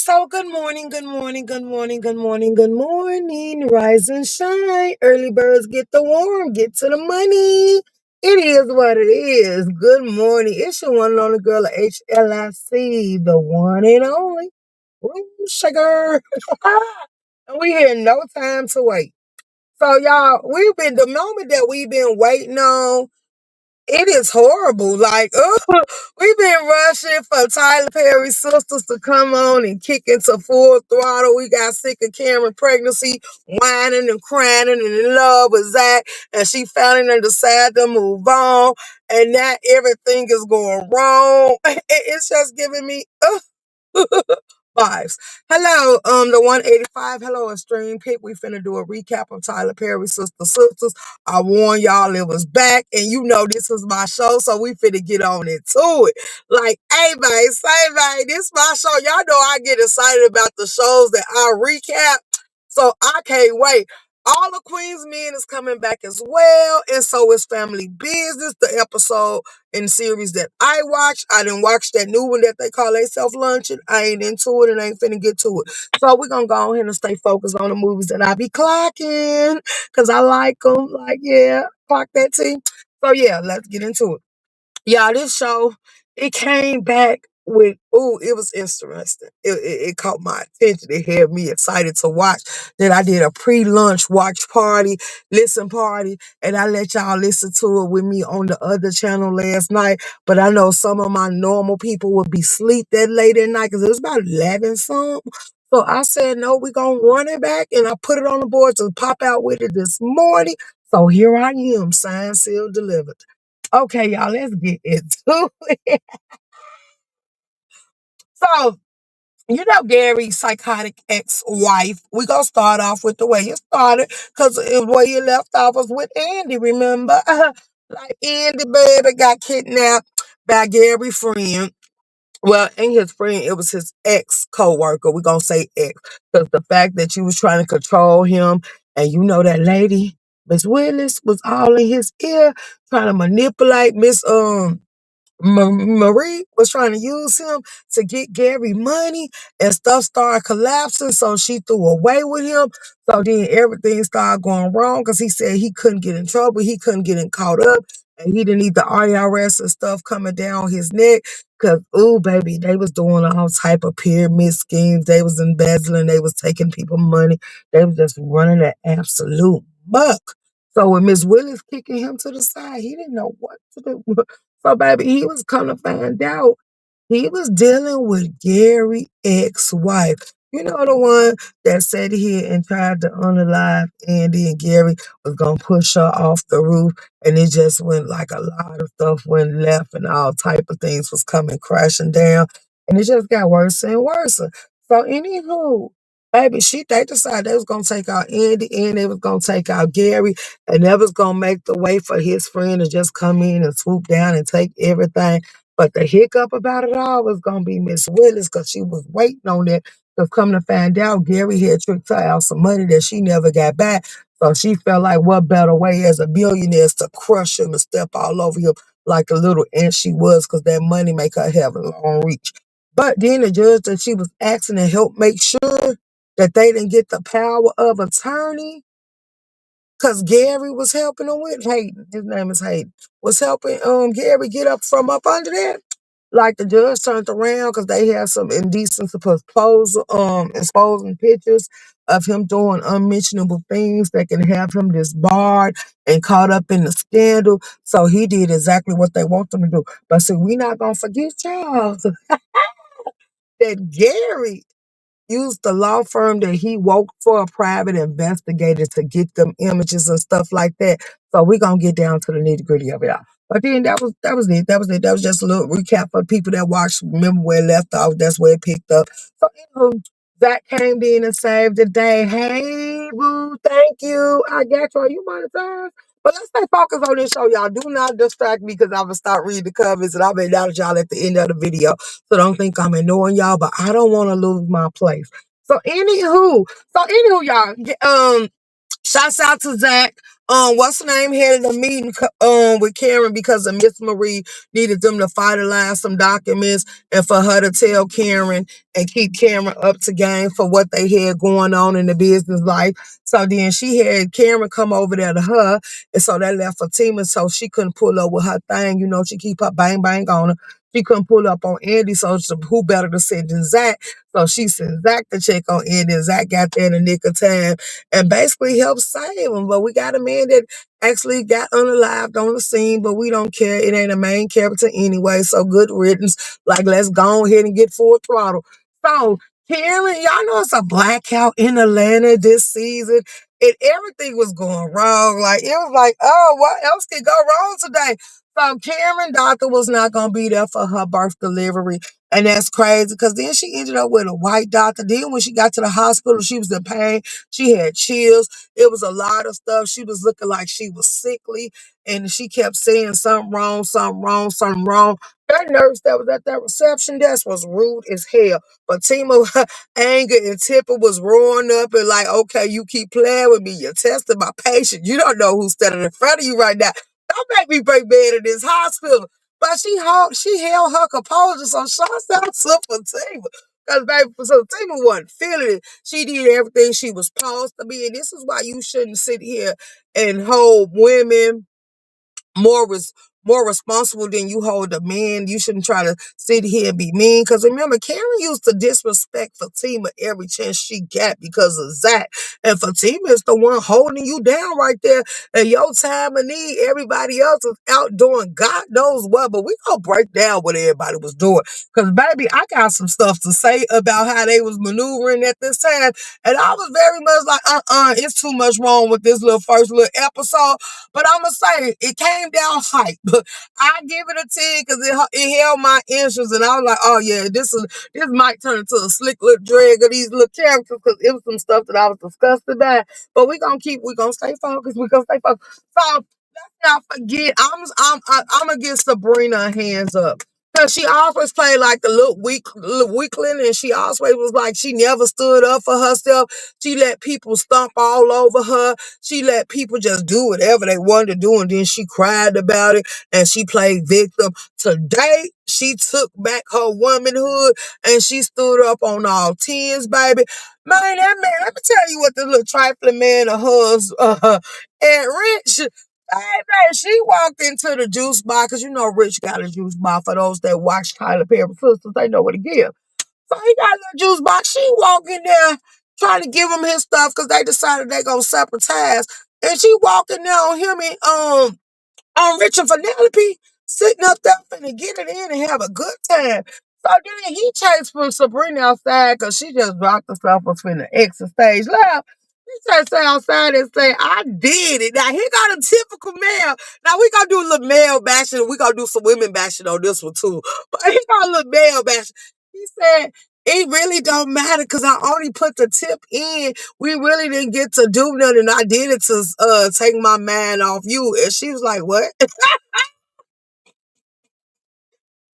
So good morning, good morning, good morning, good morning, good morning. Rise and shine. Early birds get the worm, get to the money. It is what it is. Good morning. It's your one and only girl at H.L.I.C, the one and only. Ooh, sugar. And we here no time to wait. So y'all, the moment that we've been waiting on, it is horrible. Like, we've been rushing for Tyler Perry's sisters to come on and kick into full throttle. We got sick of Cameron pregnancy, whining and crying and in love with Zack. And she finally decided to move on. And now everything is going wrong. It's just giving me, vibes. Hello, the 185. Hello, Extreme Pick. We finna do a recap of Tyler Perry's Sistas. I warned y'all it was back, and you know this was my show, so we finna get on into it. Like, hey, babe, say, babe, this my show. Y'all know I get excited about the shows that I recap, so I can't wait. All the Queen's Men is coming back as well, and so is Family Business, the episode in the series that I watched. I didn't watch that new one that they call themselves Luncheon. I ain't into it and ain't finna get to it. So we're gonna go ahead and stay focused on the movies that I be clocking. Cause I like them. Like, yeah, clock that T. So yeah, let's get into it. Yeah, this show, it came back with, it was interesting. It caught my attention. It had me excited to watch. Then I did a pre-lunch watch party, listen party, and I let y'all listen to it with me on the other channel last night. But I know some of my normal people would be asleep that late at night because it was about 11 something. So I said, no, we're going to run it back. And I put it on the board to pop out with it this morning. So here I am, signed, sealed, delivered. Okay, y'all, let's get into it. So, you know Gary's psychotic ex-wife. We gonna start off with the way it started, because the way you left off was with Andi, remember? Like Andi, baby, got kidnapped by Gary's friend. Well, and his friend, it was his ex-co-worker. We're gonna say ex. Because the fact that you was trying to control him, and you know that lady, Miss Willis, was all in his ear, trying to manipulate Miss Marie was trying to use him to get Gary money, and stuff started collapsing. So she threw away with him. So then everything started going wrong because he said he couldn't get in trouble. He couldn't get in caught up. And he didn't need the IRS and stuff coming down his neck. Cause, ooh, baby, they was doing all type of pyramid schemes. They was embezzling. They was taking people money. They was just running an absolute buck. So with Miss Willis kicking him to the side, he didn't know what to do. So, baby, he was come to find out he was dealing with Gary's ex-wife. You know, the one that sat here and tried to unalive Andi, and Gary was going to push her off the roof. And it just went like a lot of stuff went left, and all type of things was coming crashing down. And it just got worse and worse. So, anywho, baby, they decided they was going to take out Andi, and they was going to take out Gary, and that was going to make the way for his friend to just come in and swoop down and take everything. But the hiccup about it all was going to be Miss Willis, because she was waiting on it. Because come to find out, Gary had tricked her out some money that she never got back. So she felt like what better way as a billionaire is to crush him and step all over him like a little ant she was, because that money make her have a long reach. But then the judge that she was asking to help make sure that they didn't get the power of attorney, because Gary was helping him with Hayden. His name is Hayden. Was helping Gary get up from up under that. Like the judge turned around because they had some indecent proposal, exposing pictures of him doing unmentionable things that can have him disbarred and caught up in the scandal. So he did exactly what they want him to do. But see, we not gonna forget, y'all, that Gary used the law firm that he worked for, a private investigator, to get them images and stuff like that. So we're gonna get down to the nitty gritty of it all. But then that was it. That was it. That was just a little recap for people that watched. Remember where it left off. That's where it picked up. So Zack came in and saved the day. Hey, boo, thank you. I got you. Are you monetized? But let's stay focused on this show, y'all. Do not distract me, because I'm gonna start reading the comments, and I'll be down at y'all at the end of the video. So don't think I'm ignoring y'all, but I don't want to lose my place. So anywho, y'all, shouts out to Zack. what's the name, had a meeting with Karen because of Miss Marie needed them to finalize some documents and for her to tell Karen and keep Karen up to game for what they had going on in the business life. So then she had Karen come over there to her, and so that left Fatima, so she couldn't pull up with her thing. You know, she keep her bang bang on her. She couldn't pull up on Andi, so who better to send than Zack? So she sent Zack to check on Andi, and Zack got there in the nick of time and basically helped save him. But we got a man that actually got unalived on the scene, but we don't care. It ain't a main character anyway, so good riddance. Like, let's go ahead and get full throttle. So, Karen, y'all know it's a blackout in Atlanta this season, and everything was going wrong. Like, it was like, oh, what else could go wrong today? So, Karen Doctor was not going to be there for her birth delivery. And that's crazy because then she ended up with a white doctor. Then when she got to the hospital, she was in pain. She had chills. It was a lot of stuff. She was looking like she was sickly. And she kept saying something wrong, something wrong, something wrong. That nurse that was at that reception desk was rude as hell. But Tima, anger and temper was roaring up and like, okay, you keep playing with me. You're testing my patient. You don't know who's standing in front of you right now. Don't make me break bed in this hospital. But she held her composure, so shots out to Fatima. Because, baby, so Fatima wasn't feeling it. She did everything she was supposed to be. And this is why you shouldn't sit here and hold women more more responsible than you hold a man. You shouldn't try to sit here and be mean. Because remember, Karen used to disrespect Fatima every chance she got because of Zack. And Fatima is the one holding you down right there. And your time of need, everybody else is out doing God knows what. But we gonna break down what everybody was doing. Because, baby, I got some stuff to say about how they was maneuvering at this time. And I was very much like, it's too much wrong with this little first little episode. But I'm going to say, it came down hype. I give it a 10 because it held my interest. And I was like, oh, yeah, this might turn into a slick little drag of these little characters because it was some stuff that I was disgusted by. But we're going to stay focused. We're going to stay focused. So let's not forget, I'm going to give Sabrina a hands up. Cause she always played like the little weakling, and she always was like she never stood up for herself. She let people stomp all over her. She let people just do whatever they wanted to do, and then she cried about it, and she played victim. Today, she took back her womanhood, and she stood up on all tens, baby. Man, that man, let me tell you what the little trifling man of hers, and Rich, baby, she walked into the juice bar, because you know Rich got a juice bar for those that watch Tyler Perry Sistas, they know what to give. So he got a little juice box. She walk in there trying to give him his stuff because they decided they gonna separate ties. And she walked in there on him and Rich and Penelope sitting up there finna get it in and have a good time. So then he chased for Sabrina outside because she just dropped herself was finna exit stage left. He just say outside and say, I did it. Now he got a typical male. Now we gonna do a little male bashing. We gonna do some women bashing on this one too. But he got a little male bashing. He said, it really don't matter because I only put the tip in. We really didn't get to do nothing. I did it to take my mind off you. And she was like, what?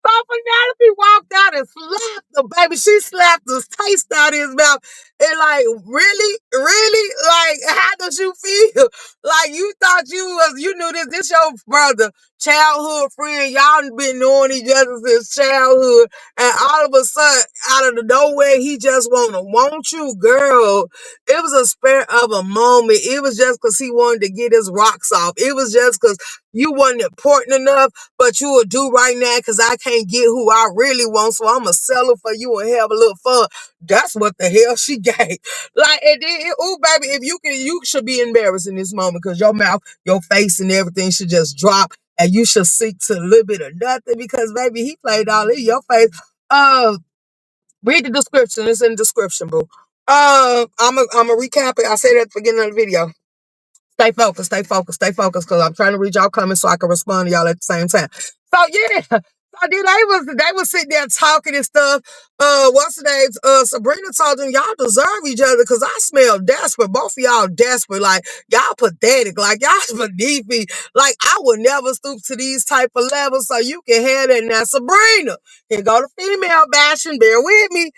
So Penelope walked out and slapped the baby. She slapped the taste out of his mouth. And like, really? Really? Like, how does you feel? Like you thought you knew this your brother, childhood friend. Y'all been knowing each other since childhood. And all of a sudden, out of the nowhere, he just want you, girl. It was a spare of a moment. It was just because he wanted to get his rocks off. It was just because you wasn't important enough, but you will do right now because I can't get who I really want, so I'm going to settle for you and have a little fun. That's what the hell she gave. Like, and then, ooh, baby, if you should be embarrassed in this moment because your mouth, your face, and everything should just drop, and you should seek to a little bit of nothing because, baby, he played all in your face. Read the description. It's in the description, boo. I'm a recap it. I said it at the beginning of the video. Stay focused, stay focused, stay focused, because I'm trying to read y'all comments so I can respond to y'all at the same time. So yeah, so then they was sitting there talking and stuff. What's the name? Sabrina told them y'all deserve each other because I smell desperate. Both of y'all desperate, like y'all pathetic, like y'all beneath me. Like I would never stoop to these type of levels. So you can have that now, Sabrina. Here go the female bashing. Bear with me.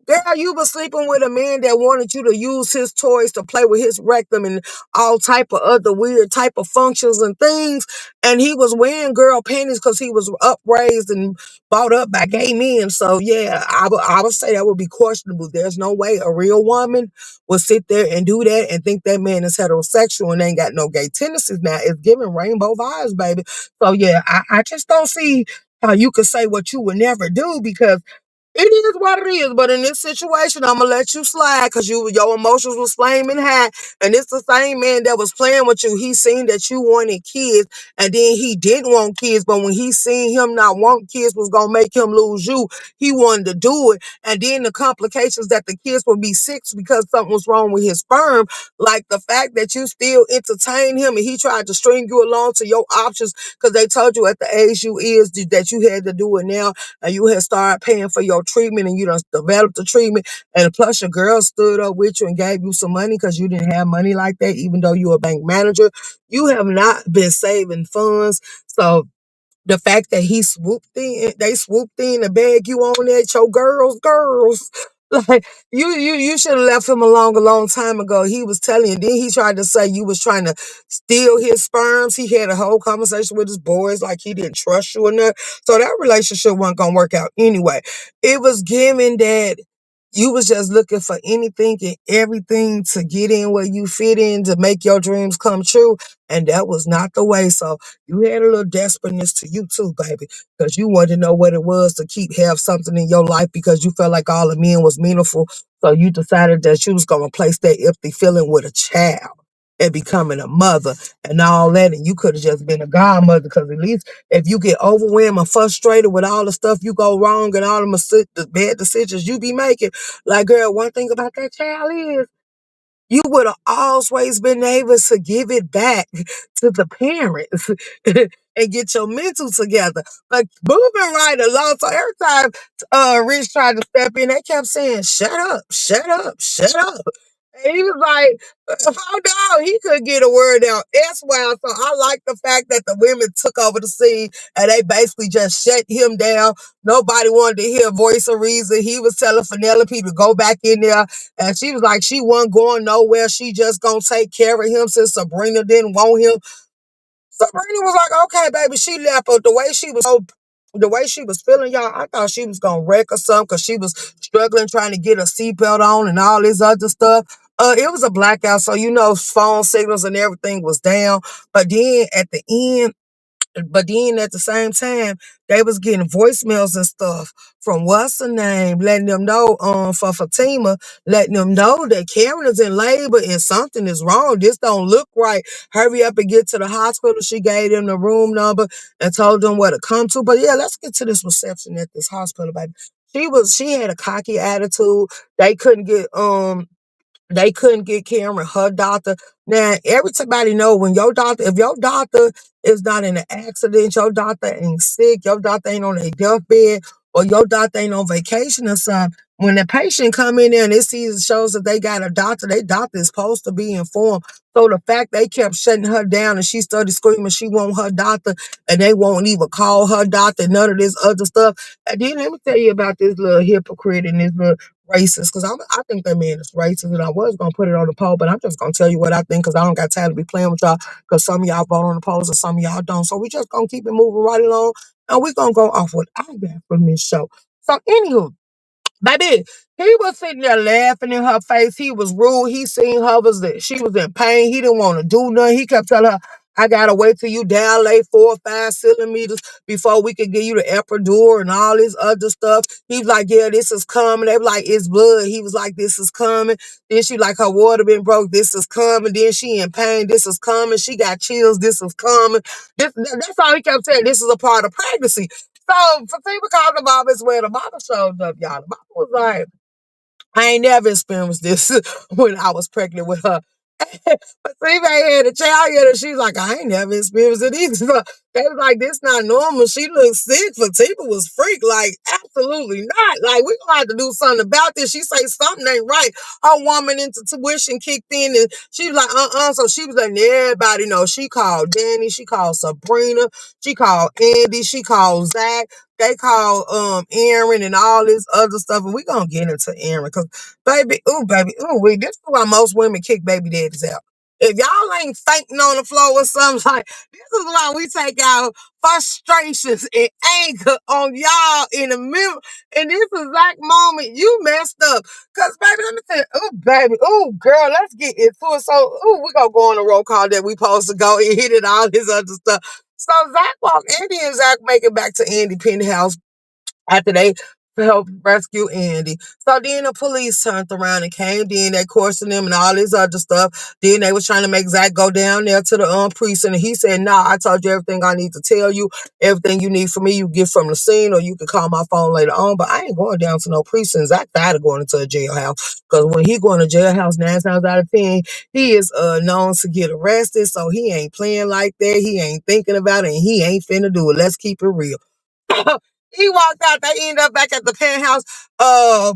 Girl, you was sleeping with a man that wanted you to use his toys to play with his rectum and all type of other weird type of functions and things. And he was wearing girl panties because he was upraised and brought up by gay men. So yeah, I would say that would be questionable. There's no way a real woman will sit there and do that and think that man is heterosexual and ain't got no gay tendencies. Now it's giving rainbow vibes, baby. So yeah, I just don't see how you could say what you would never do because it is what it is, but in this situation, I'm gonna let you slide because your emotions was flaming high, and it's the same man that was playing with you. He seen that you wanted kids, and then he didn't want kids, but when he seen him not want kids was gonna make him lose you, he wanted to do it, and then the complications that the kids would be sick because something was wrong with his sperm, like the fact that you still entertain him and he tried to string you along to your options because they told you at the age you is that you had to do it now and you had started paying for your treatment and you done developed the treatment. And plus your girl stood up with you and gave you some money because you didn't have money like that, even though you were a bank manager. You have not been saving funds. So the fact that they swooped in to beg you on that, your girls. Like you should have left him alone a long time ago. He was telling you. Then he tried to say you was trying to steal his sperms. He had a whole conversation with his boys, like he didn't trust you enough. So that relationship wasn't gonna work out anyway. It was given that you was just looking for anything and everything to get in where you fit in to make your dreams come true. And that was not the way. So you had a little desperateness to you too, baby, because you wanted to know what it was to have something in your life because you felt like all the men was meaningful. So you decided that you was going to replace that empty feeling with a child and becoming a mother and all that. And you could have just been a godmother because at least if you get overwhelmed or frustrated with all the stuff you go wrong and all the bad decisions you be making, like, girl, one thing about that child is you would have always been able to give it back to the parents and get your mental together. Like moving right along. So every time Rich tried to step in, they kept saying, shut up, shut up, shut up. And he was like, oh no, he couldn't get a word out. That's why. So I like the fact that the women took over the scene and they basically just shut him down. Nobody wanted to hear a voice of reason. He was telling Penelope to go back in there and she was like, she wasn't going nowhere. She just gonna take care of him since Sabrina didn't want him. Sabrina was like, okay, baby, she left. But the way she was feeling, y'all, I thought she was gonna wreck or something because she was struggling trying to get a seatbelt on and all this other stuff. It was a blackout, so phone signals and everything was down. But then at the end, but then at the same time, they was getting voicemails and stuff from what's her name, letting them know, for Fatima, letting them know that Karen is in labor and something is wrong. This don't look right. Hurry up and get to the hospital. She gave them the room number and told them where to come to. But yeah, let's get to this reception at this hospital, baby. She had a cocky attitude. They couldn't get they couldn't get Cameron her doctor. Now, everybody know when if your doctor is not in an accident, your doctor ain't sick, your doctor ain't on a deathbed, or your doctor ain't on vacation or something. When the patient come in there and it shows that they got a doctor, their doctor is supposed to be informed. So the fact they kept shutting her down and she started screaming she want her doctor and they won't even call her doctor, none of this other stuff. And then let me tell you about this little hypocrite and this little racist because I think that man is racist and I was gonna put it on the poll, but I'm just gonna tell you what I think because I don't got time to be playing with y'all because some of y'all vote on the polls and some of y'all don't. So we just gonna keep it moving right along and we gonna go off what I got from this show. So anywho, baby, he was sitting there laughing in her face. He was rude. He seen her that she was in pain. He didn't want to do nothing. He kept telling her, I gotta wait till you dilate 4 or 5 centimeters before we could give you the epidural and all this other stuff. He was like, yeah, this is coming. They were like, it's blood. He was like, this is coming. Then she like, her water been broke. This is coming. Then she in pain. This is coming. She got chills. This is coming. That's all he kept saying. This is a part of pregnancy. So Fatima called the mama as well. The mama showed up, y'all. The mama was like, I ain't never experienced this when I was pregnant with her. But Fatima ain't had a child yet, and she's like, I ain't never experienced it either. So They was like, this not normal. She looks sick. Fatima was freak. Like, absolutely not. Like, we gonna have to do something about this. She say something ain't right. Her woman into tuition kicked in and she was like, So she was letting everybody know. She called Dani, she called Sabrina, she called Andi, she called Zack. They called Aaron and all this other stuff. And we gonna get into Aaron because baby, this is why most women kick baby daddies out. If y'all ain't fainting on the floor or something, like this is why we take our frustrations and anger on y'all in the middle. In this exact moment, you messed up. Cause baby, let me tell you, girl, let's get into it. So, we gonna go on a roll call that we supposed to go and hit it, all this other stuff. So Zack walked, Andi and Zack make it back to Andi Penthouse after they helped rescue Andi. So then the police turned around and came. Then they questioned him and all this other stuff. Then they was trying to make Zack go down there to the precinct. And he said, nah, I told you everything I need to tell you. Everything you need from me, you get from the scene, or you can call my phone later on. But I ain't going down to no precinct. Zack tired of going into a jailhouse. Because when he going to jailhouse 9 times out of 10, he is known to get arrested. So he ain't playing like that. He ain't thinking about it. And he ain't finna do it. Let's keep it real. He walked out. They end up back at the penthouse.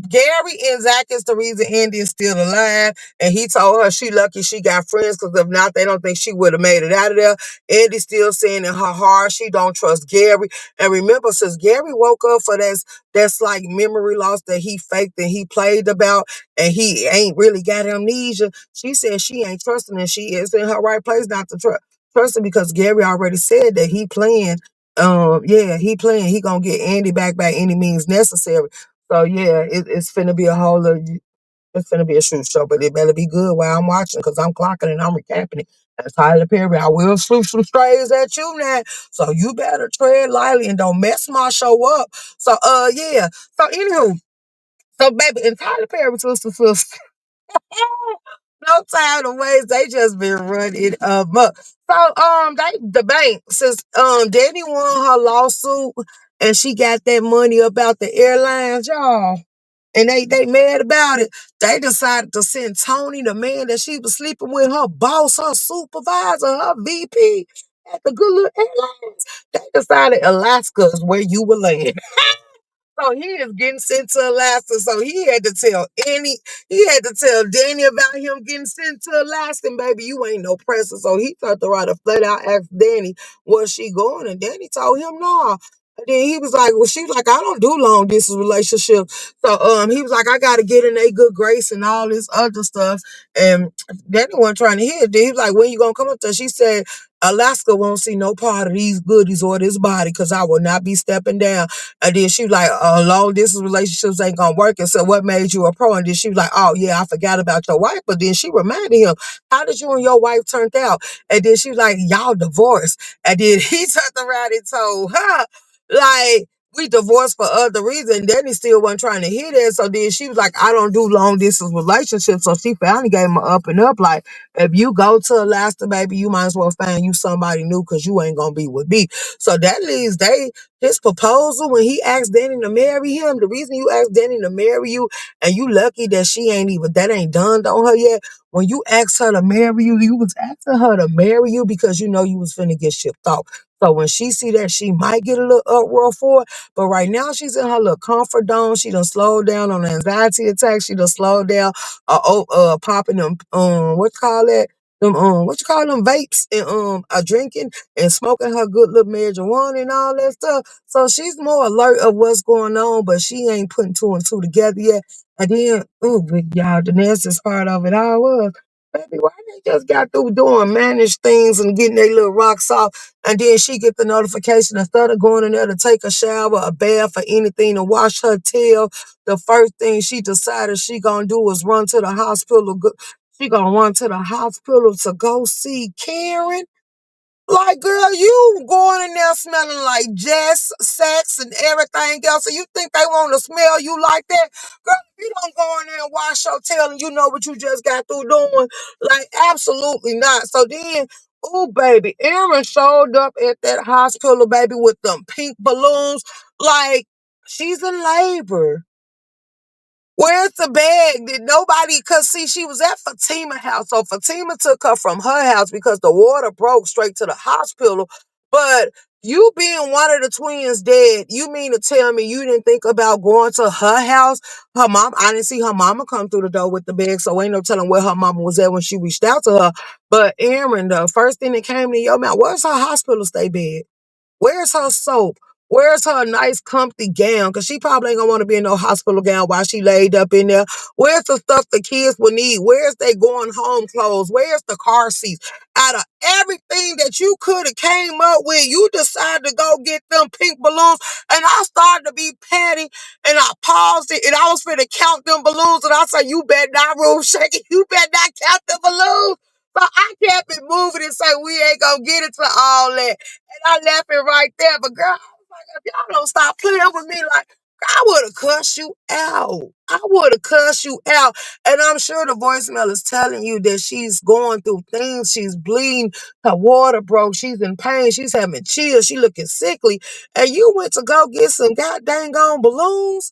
Gary and Zack is the reason Andi is still alive. And he told her she lucky she got friends because if not, they don't think she would have made it out of there. Andi's still saying in her heart she don't trust Gary. And remember, since Gary woke up for that's like memory loss that he faked and he played about, and he ain't really got amnesia, she said she ain't trusting and she is in her right place not to trust him because Gary already said that he playing. Yeah, he playing. He gonna get Andi back by any means necessary. So yeah, it's finna be a whole. It's finna be a shoot show, but it better be good while I'm watching because I'm clocking and I'm recapping it. As Tyler Perry, I will swoop some strays at you now. So you better tread lightly and don't mess my show up. So yeah. So anywho, so baby, and Tyler Perry sister. No time to waste. They just been running up. So the bank since Dani won her lawsuit and she got that money about the airlines, y'all. And they mad about it. They decided to send Tony, the man that she was sleeping with, her boss, her supervisor, her VP at the Good Little Airlines. They decided Alaska is where you will land. So he is getting sent to Alaska. So he had to tell Dani about him getting sent to Alaska. And baby, you ain't no presser. So he tried to write a flat out ask Dani, was she going? And Dani told him no. And then he was like, well, she was like, I don't do long distance relationships. So he was like, I gotta get in a good grace and all this other stuff. And Dani wasn't trying to hear it. Then he was like, when you gonna come up there? She said, Alaska won't see no part of these goodies or this body because I will not be stepping down. And then she was like, long distance relationships ain't gonna work. And so what made you a pro? And then she was like, oh yeah, I forgot about your wife. But then she reminded him, how did you and your wife turned out? And then she was like, y'all divorced. And then he turned around and told her, like, we divorced for other reasons. Then he still wasn't trying to hear that. So then she was like, I don't do long distance relationships. So she finally gave him an up and up. Like, if you go to Alaska, baby, you might as well find you somebody new because you ain't gonna be with me. So that leaves his proposal when he asked Dani to marry him. The reason you asked Dani to marry you, and you lucky that that ain't done on her yet. When you asked her to marry you, you was asking her to marry you because you know you was finna get shipped off. So when she see that, she might get a little uproar for it. But right now she's in her little comfort zone. She done slowed down on the anxiety attacks. She done slowed down popping them what you call that? Them what you call them vapes and drinking and smoking her good little marijuana and all that stuff. So she's more alert of what's going on, but she ain't putting two and two together yet. And then, y'all, the nastiest part of it all was, baby, why they just got through doing managed things and getting their little rocks off, and then she get the notification instead of going in there to take a shower, a bath, or anything to wash her tail, the first thing she decided she gonna do is run to the hospital. She gonna run to the hospital to go see Karen. Like, girl, you going in there smelling like jazz, sex, and everything else, and you think they want to smell you like that? Girl, if you don't go in there and wash your tail and you know what you just got through doing, like, absolutely not. So then, oh, baby, Erin showed up at that hospital, baby, with them pink balloons. Like, she's in labor. Where's the bag? Did nobody, cause see, she was at Fatima's house. So Fatima took her from her house because the water broke straight to the hospital. But You being one of the twins dead, you mean to tell me you didn't think about going to her house? Her mom, I didn't see her mama come through the door with the bag, so ain't no telling where her mama was at when she reached out to her. But Aaron, the first thing that came to your mouth, where's her hospital stay bed? Where's her soap? Where's her nice comfy gown? Because she probably ain't gonna want to be in no hospital gown while she laid up in there. Where's the stuff the kids will need? Where's they going home clothes? Where's the car seats? Out of everything that you could have came up with, you decided to go get them pink balloons. And I started to be petty and I paused it and I was finna count them balloons. And I said, you better not room shaking. You better not count the balloons. So I kept it moving and say, we ain't gonna get into all that. And I left it right there. But girl, I was like, if y'all don't stop playing with me, like, I would have cussed you out. I would have cussed you out. And I'm sure the voicemail is telling you that she's going through things. She's bleeding. Her water broke. She's in pain. She's having chills. She looking sickly. And you went to go get some god dang on balloons?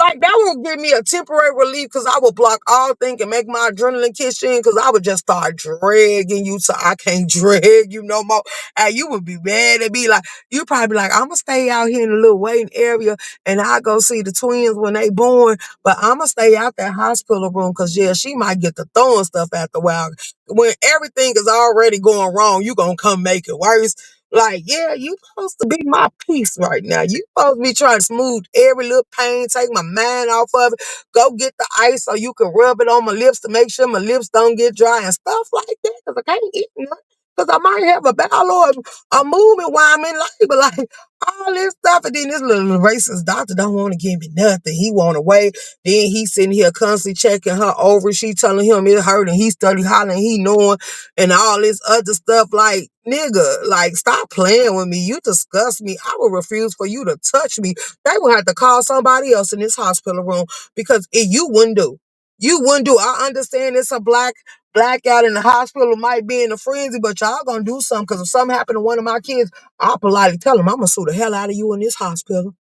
Like, that would give me a temporary relief because I would block all things and make my adrenaline kick in because I would just start dragging you so I can't drag you no more. And you would be mad at me. Like, you probably be like, I'm going to stay out here in the little waiting area and I go see the twins when they born, but I'm going to stay out that hospital room because, yeah, she might get to throwing stuff after a while. When everything is already going wrong, you going to come make it worse. Like, yeah, you supposed to be my peace right now. You supposed to be trying to smooth every little pain, take my mind off of it. Go get the ice so you can rub it on my lips to make sure my lips don't get dry and stuff like that. Because I can't eat nothing. Because I might have a bowel or a movement while I'm in labor. Like, all this stuff. And then this little racist doctor don't want to give me nothing. He want to wait. Then he sitting here constantly checking her over. She telling him it hurt and he study hollering, he knowing and all this other stuff. Like, nigga, like, stop playing with me. You disgust me. I will refuse for you to touch me. They will have to call somebody else in this hospital room because you wouldn't do. You wouldn't do. I understand it's a blackout in the hospital might be in a frenzy, but y'all gonna do something because if something happened to one of my kids, I'll politely tell them I'm gonna sue the hell out of you in this hospital.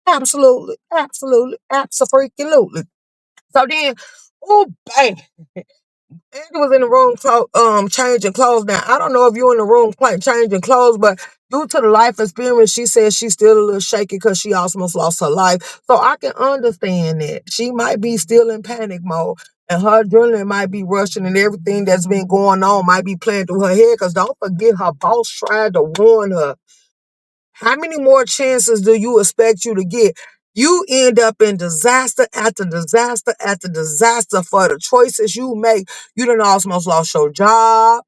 Absolutely, absolutely, absolutely. So then, oh, bang. Andy was in the room changing clothes. Now, I don't know if you're in the room changing clothes, but due to the life experience, she says she's still a little shaky because she almost lost her life. So I can understand that. She might be still in panic mode. And her adrenaline might be rushing and everything that's been going on might be playing through her head. Because don't forget, her boss tried to warn her. How many more chances do you expect you to get? You end up in disaster after disaster after disaster for the choices you make. You done almost lost your job.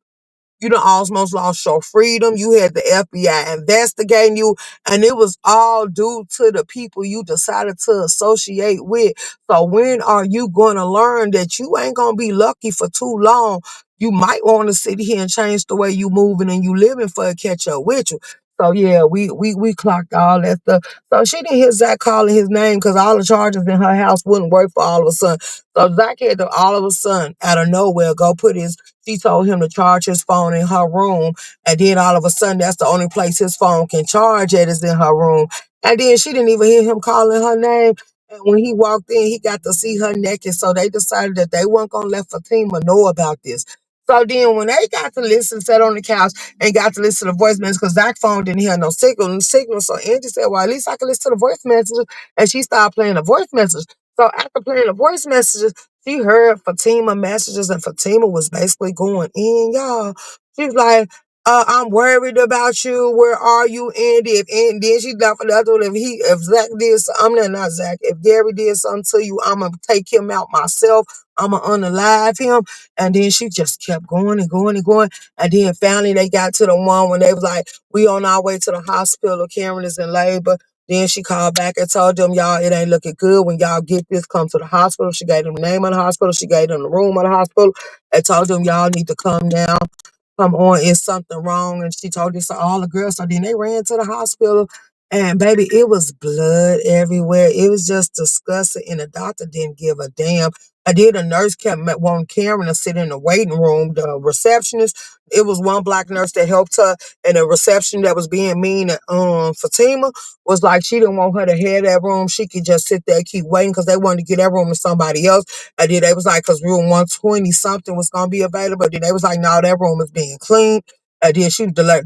You done almost lost your freedom. You had the FBI investigating you, and it was all due to the people you decided to associate with. So when are you going to learn that you ain't going to be lucky for too long? You might want to sit here and change the way you moving and you living for it catch up with you. So yeah, we clocked all that stuff. So she didn't hear Zack calling his name because all the charges in her house wouldn't work for all of a sudden. So Zack had to all of a sudden, out of nowhere, go put his she told him to charge his phone in her room. And then all of a sudden, that's the only place his phone can charge at is in her room. And then she didn't even hear him calling her name. And when he walked in, he got to see her naked. So they decided that they weren't going to let Fatima know about this. So then when they got to listen, sat on the couch and got to listen to the voice messages, because Zach's phone didn't hear no signal. So Angie said, well, at least I can listen to the voice messages. And she started playing the voice messages. So after playing the voice messages, she heard Fatima messages, and Fatima was basically going in, y'all. She's like, I'm worried about you. Where are you, Andy? And then she left for the other one. If Zach did something, I'm not Zach. If Gary did something to you, I'm gonna take him out myself. I'm gonna unalive him. And then she just kept going and going and going. And then finally they got to the one when they was like, we on our way to the hospital. Karen is in labor. Then she called back and told them, y'all, it ain't looking good. When y'all get this, come to the hospital. She gave them the name of the hospital. She gave them the room of the hospital and told them, y'all need to come down. Come on, is something wrong? And she told this to all the girls. So then they ran to the hospital. And baby, it was blood everywhere. It was just disgusting. And the doctor didn't give a damn. I did. A nurse kept wanting Karen to sit in the waiting room. The receptionist, it was one black nurse that helped her. And the reception that was being mean at Fatima was like she didn't want her to head that room. She could just sit there and keep waiting because they wanted to get that room to somebody else. And then they was like, because room 120 something was going to be available. Then they was like, no, that room is being cleaned. And then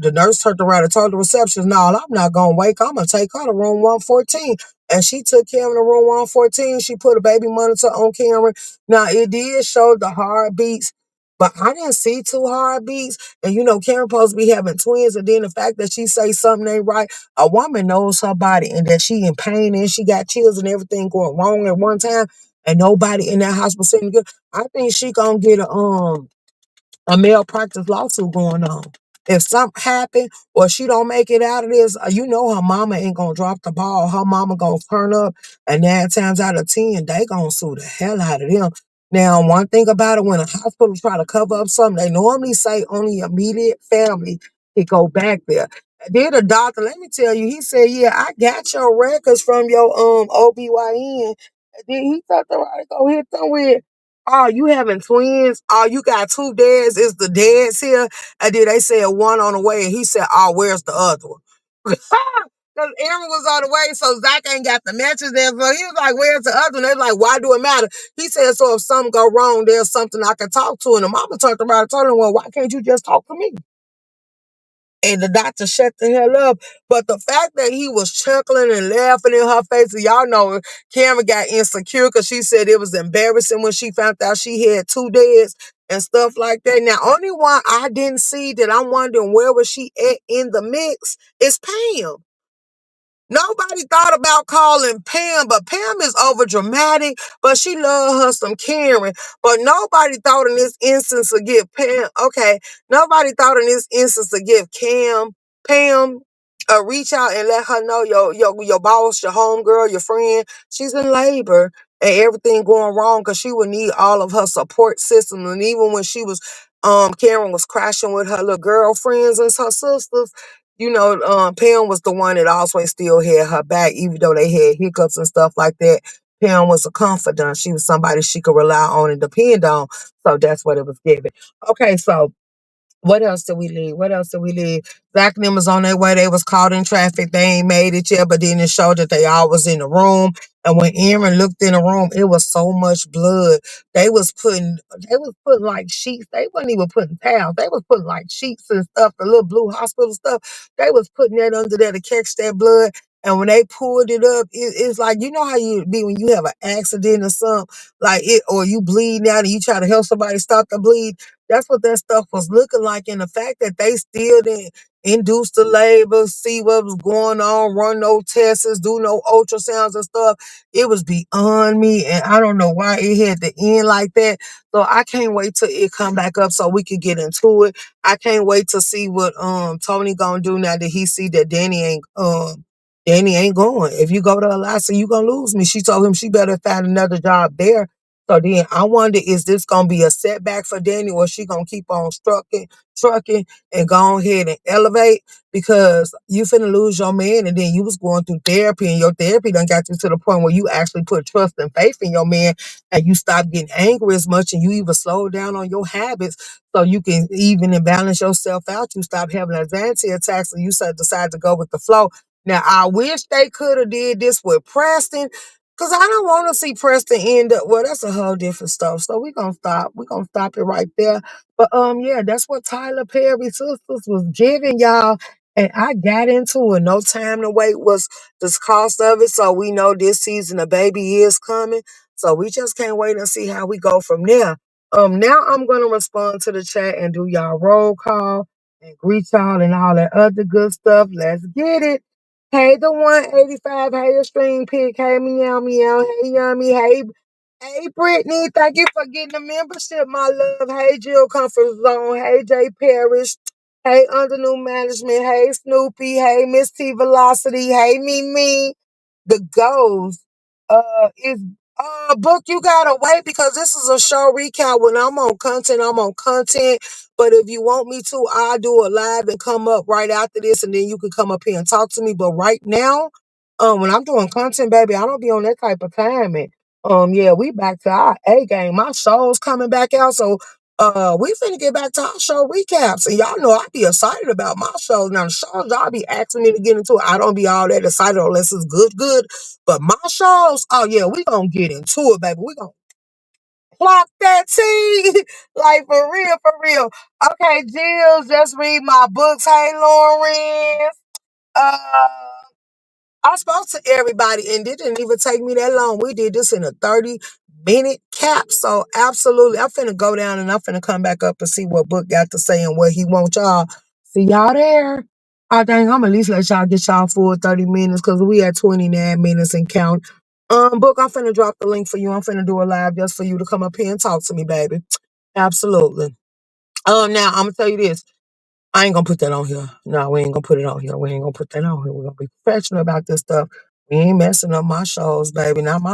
the nurse turned around and told the receptionist, no, I'm not going to wake. I'm going to take her to room 114. And she took Cameron to room 114. She put a baby monitor on Cameron. Now, it did show the heartbeats, but I didn't see two heartbeats. And, Cameron supposed to be having twins. And then the fact that she say something ain't right, a woman knows her body and that she in pain and she got chills and everything going wrong at one time. And nobody in that hospital saying good. I think she going to get a malpractice lawsuit going on. If something happen or she don't make it out of this, her mama ain't gonna drop the ball. Her mama gonna turn up, and 9 times out of 10, they gonna sue the hell out of them. Now, one thing about it, when a hospital try to cover up something, they normally say only immediate family can go back there. Then the doctor, let me tell you, he said, "Yeah, I got your records from your OBYN." And then he told the right to go hit them with, oh, you having twins? Oh, you got two dads. Is the dads here? And then they said one on the way. And he said, oh, where's the other one? Because Aaron was on the way, so Zack ain't got the matches there. So he was like, where's the other one? They're like, why do it matter? He said, so if something go wrong, there's something I can talk to. And the mama turned around and told him, well, why can't you just talk to me? And the doctor shut the hell up. But the fact that he was chuckling and laughing in her face, y'all know Cameron got insecure because she said it was embarrassing when she found out she had two dads and stuff like that. Now, only one I didn't see that I'm wondering where was she at in the mix is Pam. Nobody thought about calling Pam, but Pam is over dramatic, but she love her some Karen. But nobody thought in this instance to give Pam, okay, nobody thought in this instance to give Pam, reach out and let her know your boss, your homegirl, your friend, she's in labor and everything going wrong because she would need all of her support system. And even when she was, Karen was crashing with her little girlfriends and her sisters, Pam was the one that always still had her back, even though they had hiccups and stuff like that. Pam was a confidant. She was somebody she could rely on and depend on. So that's what it was given. Okay, so what else did we leave? What else did we leave? Zack and them was on their way. They was caught in traffic. They ain't made it yet, but then it showed that they all was in the room. And when Aaron looked in the room, it was so much blood. They was putting like sheets. They wasn't even putting towels. They was putting like sheets and stuff, the little blue hospital stuff. They was putting that under there to catch that blood. And when they pulled it up, it's like, you know how you be when you have an accident or something, like it, or you bleed out and you try to help somebody stop the bleed. That's what that stuff was looking like. And the fact that they still didn't induce the labor, see what was going on, run no tests, do no ultrasounds and stuff, it was beyond me. And I don't know why it had to end like that. So I can't wait till it come back up so we could get into it. I can't wait to see what Tony gonna do now that he see that Dani ain't going. If you go to Alaska, you gonna lose me. She told him she better find another job there. So then I wonder, is this gonna be a setback for Dani, or she gonna keep on trucking and go ahead and elevate? Because you finna lose your man, and then you was going through therapy, and your therapy done got you to the point where you actually put trust and faith in your man, and you stop getting angry as much, and you even slow down on your habits so you can even and balance yourself out. You stop having anxiety attacks, and you decide to go with the flow. Now I wish they could have did this with Preston. Cause I don't want to see Preston end up. Well, that's a whole different stuff. So we gonna stop. We gonna stop it right there. But yeah, that's what Tyler Perry Sisters was giving y'all, and I got into it. No Time to Wait was the cost of it. So we know this season a baby is coming. So we just can't wait and see how we go from there. Now I'm gonna respond to the chat and do y'all roll call and greet y'all and all that other good stuff. Let's get it. Hey, the 185. Hey, your stream pick. Hey, meow, meow. Hey, yummy. Hey, Brittany. Thank you for getting the membership, my love. Hey, Jill Comfort Zone. Hey, Jay Parrish. Hey, Under New Management. Hey, Snoopy. Hey, Miss T Velocity. Hey, me. The Ghost. Is book, you gotta wait because this is a show recap. When I'm on content, I'm on content. But if you want me to, I'll do a live and come up right after this, and then you can come up here and talk to me. But right now, when I'm doing content, baby, I don't be on that type of timing. Yeah, we back to our A game. My show's coming back out, so we finna get back to our show recaps. And y'all know I be excited about my shows. Now the shows y'all be asking me to get into, I don't be all that excited unless it's good. But my shows, oh yeah, we gonna get into it, baby. We gonna Clock that T. Like for real, for real. Okay, Jill, just read my books. Hey, Lauren. Uh, I spoke to everybody and it didn't even take me that long. We did this in a 30-minute cap. So absolutely. I'm finna go down and I'm finna come back up and see what Book got to say and what he wants y'all. See y'all there. I think I'm at least let y'all get y'all full 30 minutes because we at 29 minutes and count. Book, I'm finna drop the link for you. I'm finna do a live just for you to come up here and talk to me, baby. Absolutely. Now I'm gonna tell you this. I ain't gonna put that on here. No, we ain't gonna put it on here. We ain't gonna put that on here. We're gonna be professional about this stuff. We ain't messing up my shows, baby. Not my